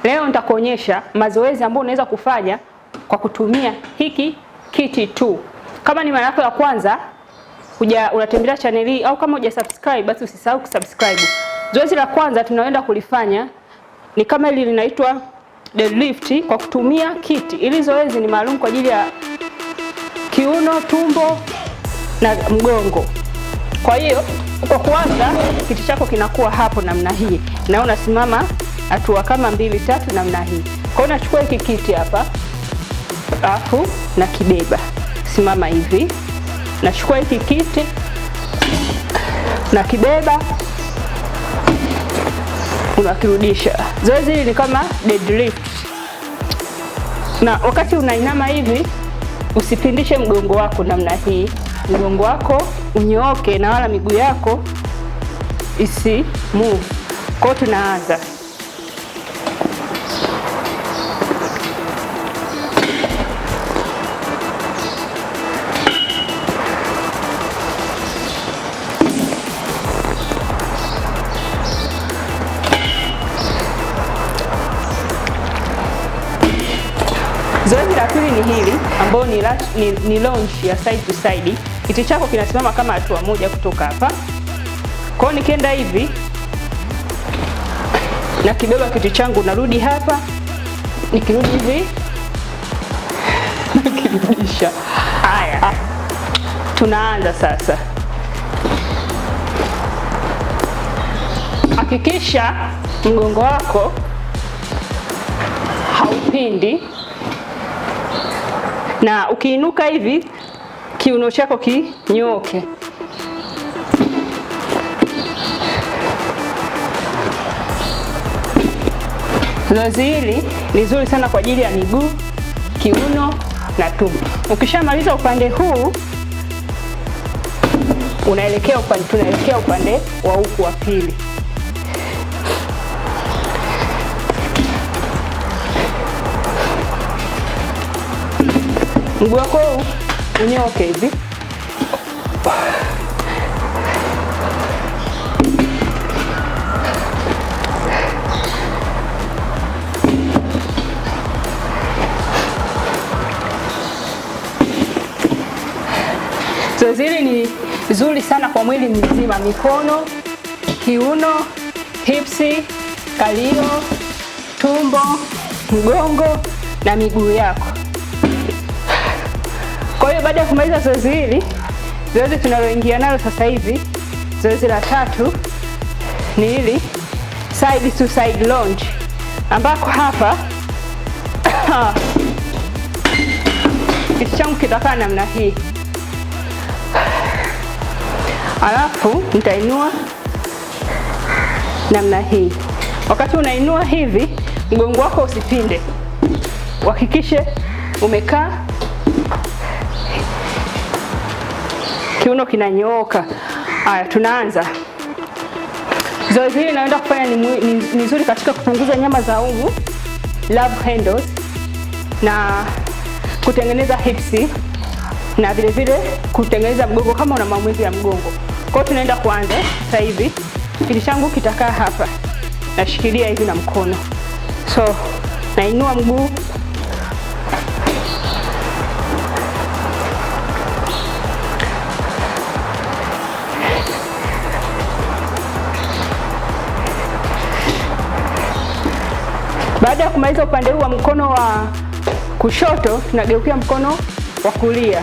Leo nitakuonyesha mazoezi ambayo unaweza kufanya kwa kutumia hiki kiti tu. Kama ni mara yako ya kwanza unatembelea channel hii au kama hujasubscribe basi usisahau kusubscribe. Zoezi la kwanza tunaenda kulifanya ni kama hili linaitwa deadlift kwa kutumia kiti. Hili zoezi ni maalum kwa ajili ya kiuno, tumbo na mgongo. Kwa hiyo kwa kuanza kiti chako kinakuwa hapo namna hii. Na unasimama hatua kama 2-3 namna hii. Kwa hiyo unachukua hiki kiti hapa. Alafu na kibeba. Simama hivi. Nachukua hiki kiti na kibeba. Unakirudisha. Zoezi hili ni kama deadlift. Na wakati unainama hivi usipindishe mgongo wako namna hii. Mgongo wako unyooke na wala miguu yako isi move. Kwa hiyo tunaanza. Zoezi la pili ni hili ambao ni launge ya side to side. Kiti chako kinasimama kama hatua moja kutoka hapa. Kwa hiyo nikienda hivi na kibeba kiti changu narudi hapa. Nikirudi hivi nakirudisha. Haya. Tunaanza sasa. Hakikisha mgongo wako haupindi. Na ukiinuka hivi kiuno chako kinyooke. Zoezi hili ni zuri sana kwa ajili ya miguu, kiuno na tumbo. Ukishamaliza upande huu tunaelekea upande wa huku wa pili. Mguu wako unyooke hivi. Zoezi hili ni zuri sana kwa mwili mzima, mikono, kiuno, hipsi, kalio, tumbo, mgongo na miguu yako. Kwa hiyo baada ya kumaliza zoezi hili, zoezi tunaloingia nalo sasa hivi, zoezi la tatu ni hili side to side lunge, ambako hapa kiti changu kitakaa namna hii. Alafu nitainua namna hii. Wakati unainua hivi, mgongo wako usipinde. Uhakikishe umekaa kiuno kinanyooka. Haya, tunaanza. Zoezi hili naenda kufanya ni nzuri katika kupunguza nyama za umu, love handles na kutengeneza hipsi na vile vile kutengeneza mgongo kama una maumivu ya mgongo. Kwa hiyo tunaenda kuanza sasa hivi. Kiti changu kitakaa hapa. Nashikilia hivi na mkono. So, nainua mguu. Baada ya kumaliza upande huu wa mkono wa kushoto, tunageukia mkono wa kulia.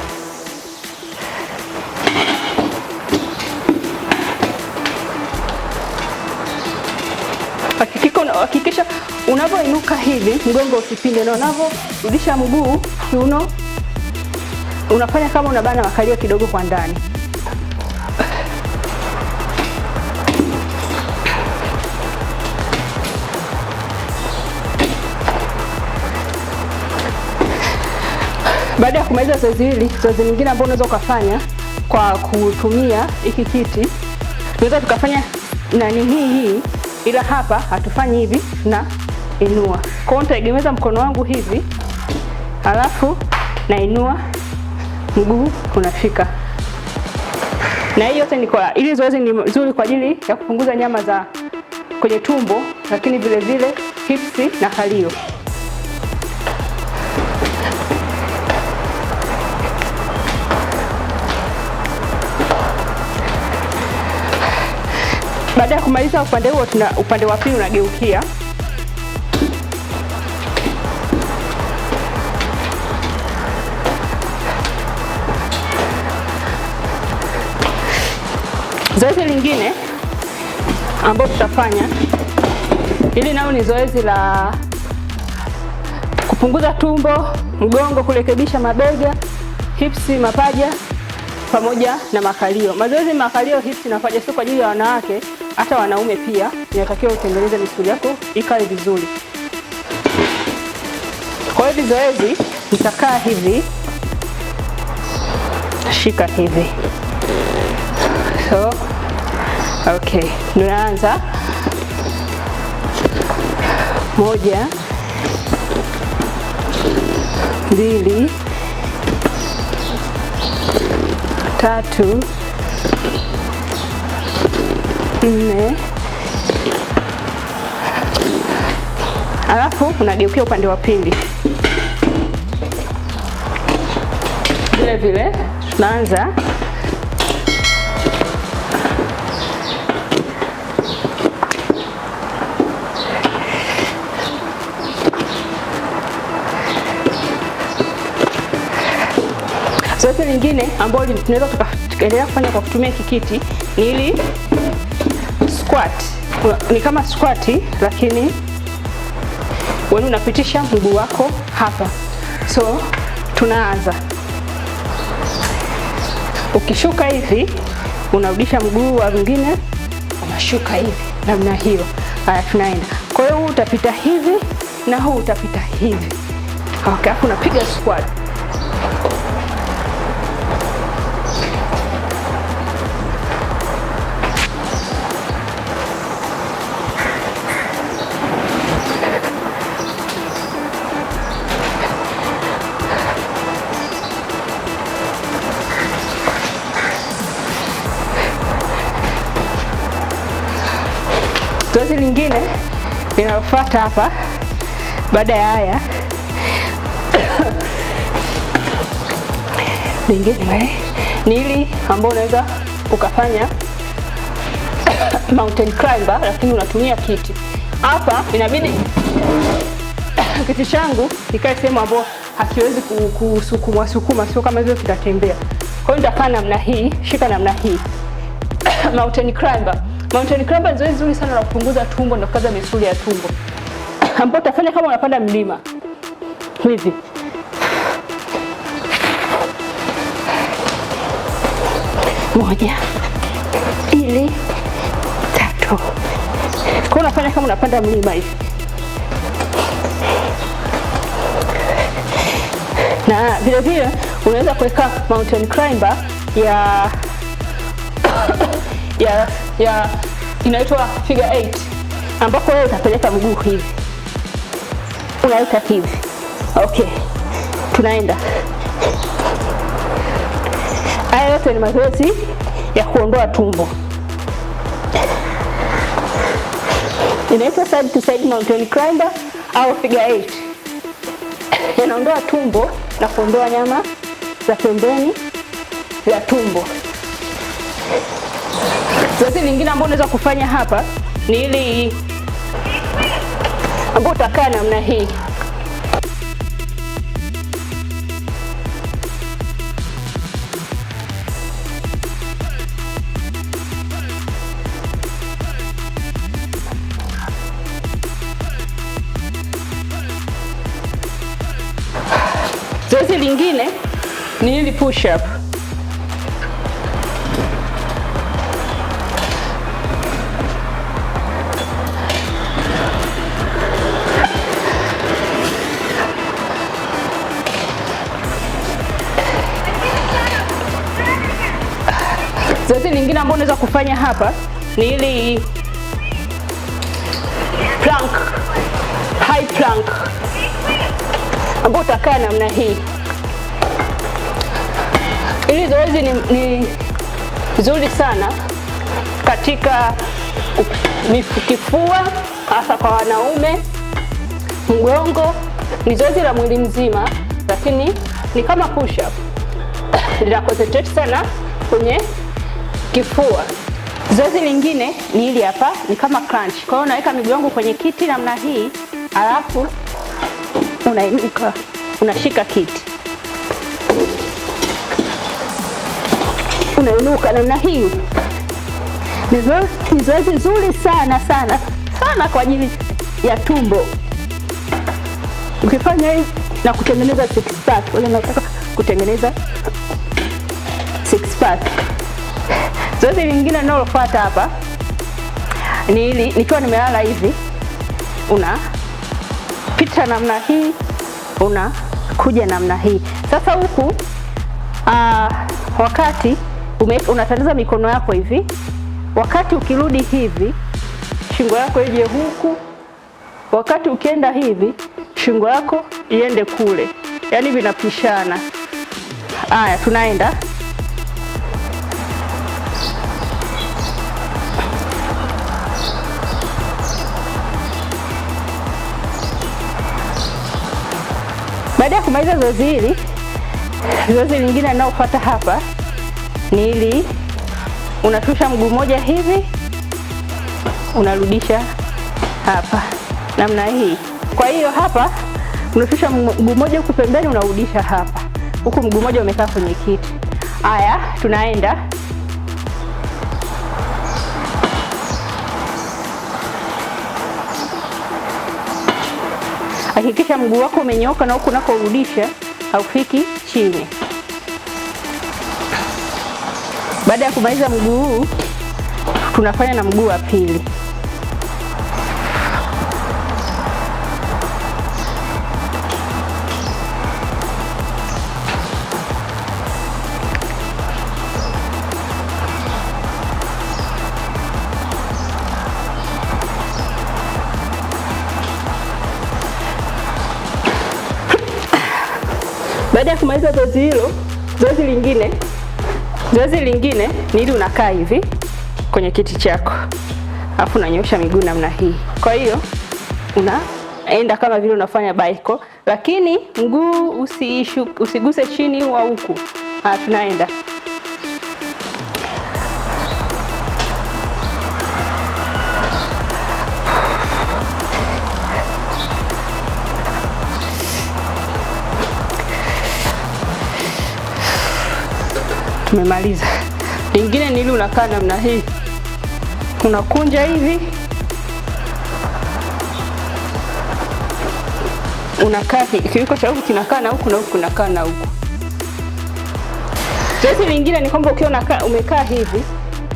Hakikisha unapoinuka hivi mgongo usipinde, na unaporudisha mguu kiuno unafanya kama unabana makalio kidogo kwa ndani. Baada ya kumaliza zoezi hili, zoezi lingine ambalo unaweza ukafanya kwa kutumia hiki kiti, tunaweza tukafanya nani hii, ila hapa hatufanyi hivi na inua. Kwa hiyo nitaegemeza mkono wangu hivi, alafu nainua mguu unafika. Na hii yote ni kwa ili zoezi ni nzuri kwa ajili ya kupunguza nyama za kwenye tumbo, lakini vile vile hips na kalio. Baada ya kumaliza upande huo, tuna upande wa pili unageukia. Zoezi lingine ambalo tutafanya, hili nalo ni zoezi la kupunguza tumbo, mgongo, kurekebisha mabega, hips, mapaja pamoja na makalio. Mazoezi makalio, hips na mapaja sio kwa ajili ya wanawake, hata wanaume pia inatakiwa utengeneze misuli yako ikae vizuri. Kwa hiyo zoezi nitakaa hivi, shika hivi. So, okay, tunaanza. 1 2 3 4. Alafu unageukia upande wa pili. Vile vile tunaanza. Zoezi lingine ambalo tunaweza tukaendelea kufanya kwa kutumia kikiti ni ili squat. Ni kama squat lakini wewe unapitisha mguu wako hapa. So tunaanza. Ukishuka hivi unarudisha mguu wa mwingine, unashuka hivi namna hiyo. Haya, tunaenda. Kwa hiyo huu utapita hivi na huu utapita hivi. Okay, hapo unapiga squat. Zoezi lingine linalofuata hapa baada ya haya lingine ni ili ambao unaweza ukafanya mountain climber, lakini unatumia kiti. Hapa inabidi kiti changu kikae sehemu ambayo hakiwezi kusukuma, sio kama hivyo kitatembea. Kwa hiyo nitakaa namna hii, shika namna hii. Mountain climber. Mountain climber ni zoezi zuri sana la kupunguza tumbo na kukaza misuli ya tumbo, ambapo utafanya kama unapanda mlima hivi. Moja, 2, 3. Kwa unafanya kama unapanda mlima hivi. Na vile vile unaweza kuweka mountain climber ya inaitwa figure 8, ambapo wewe utapeleka mguu hivi, unaweka hivi. Okay, tunaenda. Haya yote ni mazoezi ya kuondoa tumbo. Inaitwa side to side mountain climber au figure 8. Yanaondoa tumbo na kuondoa nyama za pembeni ya tumbo. Zoezi lingine ambalo unaweza kufanya hapa ni ili ambao utakaa namna hii. Zoezi lingine ni ili push up. Zoezi lingine ambalo unaweza kufanya hapa ni ili plank, high plank, ambao utakaa namna hii. Hili zoezi ni zuri sana katika kifua, hasa kwa wanaume, mgongo. Ni zoezi la mwili mzima, lakini ni kama push up. Lina concentrate sana kwenye kifua. Zoezi lingine ni hili hapa, ni kama crunch. Kwa hiyo unaweka miguu yangu kwenye kiti namna hii, alafu unainuka, unashika kiti, unainuka namna hii. Ni zoezi zuri sana sana sana kwa ajili ya tumbo. Ukifanya hivi na kutengeneza six pack, wala nataka kutengeneza six pack. Zoezi lingine ninalofuata hapa ni hili, nikiwa nimelala hivi, unapita namna hii, unakuja namna hii. Sasa huku wakati unatandaza mikono yako hivi, wakati ukirudi hivi shingo yako ije huku, wakati ukienda hivi shingo yako iende kule, yaani vinapishana. Haya, tunaenda. Baada ya kumaliza zoezi hili, zoezi lingine linalofuata hapa ni hili, unashusha mguu mmoja hivi, unarudisha hapa namna hii. Kwa hiyo hapa unashusha mguu mmoja huku pembeni, unarudisha hapa, huku mguu mmoja umekaa kwenye kiti. Haya, tunaenda. Hakikisha mguu wako umenyooka na huku unakorudisha haufiki chini. Baada ya kumaliza mguu huu, tunafanya na mguu wa pili. Baada ya kumaliza zoezi hilo, zoezi lingine ni ili unakaa hivi kwenye kiti chako, alafu unanyosha miguu namna hii. Kwa hiyo unaenda kama vile unafanya baiko, lakini mguu usiguse chini wa huku. Tunaenda. Tumemaliza. Lingine ni ili unakaa namna hii, unakunja hivi, unakaa kiwiko cha huku kinakaa na huku na huku kinakaa na huku. Zoezi lingine ni kwamba ukiwa umekaa hivi,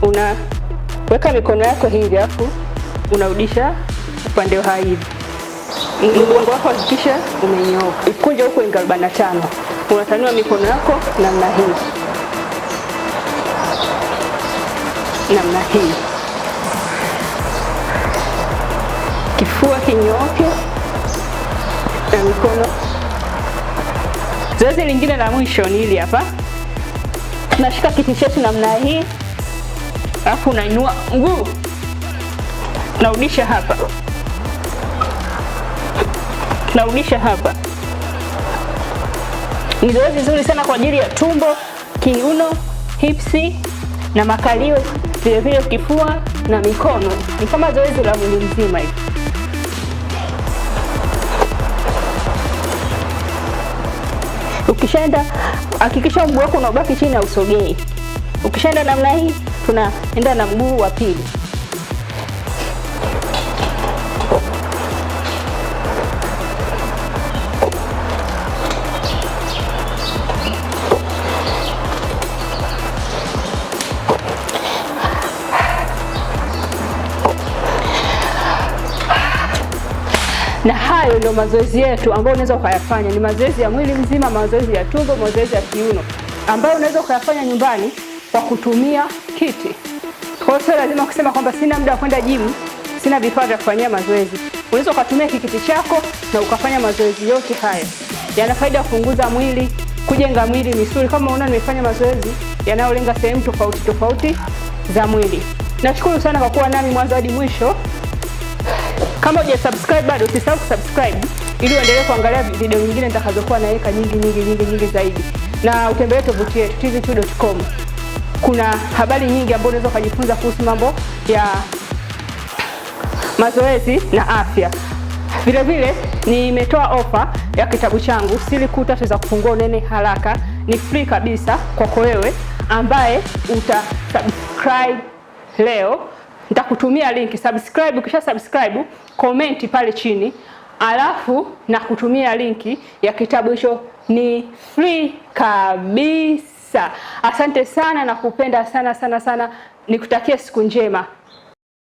unaweka mikono yako hivi, alafu unarudisha upande wa hivi. Mgongo wako hakikisha umenyooka. Kunja huko 45. Unatanua mikono yako namna hii. Namna hii. Kifua kinyooke na mikono. Zoezi lingine la mwisho ni hili hapa. Unashika kiti chetu namna hii, alafu unainua mguu, narudisha hapa, narudisha hapa. Ni zoezi zuri sana kwa ajili ya tumbo, kiuno, hipsi na makalio, vile vile kifua na mikono. Ni kama zoezi la mwili mzima hivi. Ukishaenda, hakikisha mguu wako unabaki chini na usogei. Ukishaenda namna hii, tunaenda na mguu wa pili. Na hayo ndio mazoezi yetu ambayo unaweza ukayafanya. Ni mazoezi ya mwili mzima, mazoezi ya tumbo, mazoezi ya kiuno ambayo unaweza ukayafanya nyumbani kwa kutumia kiti. Kwa hiyo sio lazima kusema kwamba sina muda wa kwenda gym, sina vifaa vya kufanyia mazoezi. Unaweza ukatumia kiti chako na ukafanya mazoezi yote haya. Yana faida ya kupunguza mwili, kujenga mwili, misuli. Kama unaona nimefanya mazoezi yanayolenga sehemu tofauti tofauti za mwili. Nashukuru sana kwa kuwa nami mwanzo hadi mwisho. Kama hujasubscribe bado, usisahau kusubscribe ili uendelee kuangalia video nyingine nitakazokuwa naweka nyingi zaidi. Na utembelee tovuti yetu tv2.com. Kuna habari nyingi ambazo unaweza kujifunza kuhusu mambo ya mazoezi na afya. Vile vile nimetoa ofa ya kitabu changu Siri Kuu 3 za kupungua unene haraka. Ni free kabisa kwako wewe ambaye utasubscribe leo. Nitakutumia link, subscribe, ukisha subscribe comment pale chini, alafu na kutumia linki ya kitabu hicho, ni free kabisa. Asante sana na kupenda sana. Nikutakia siku njema.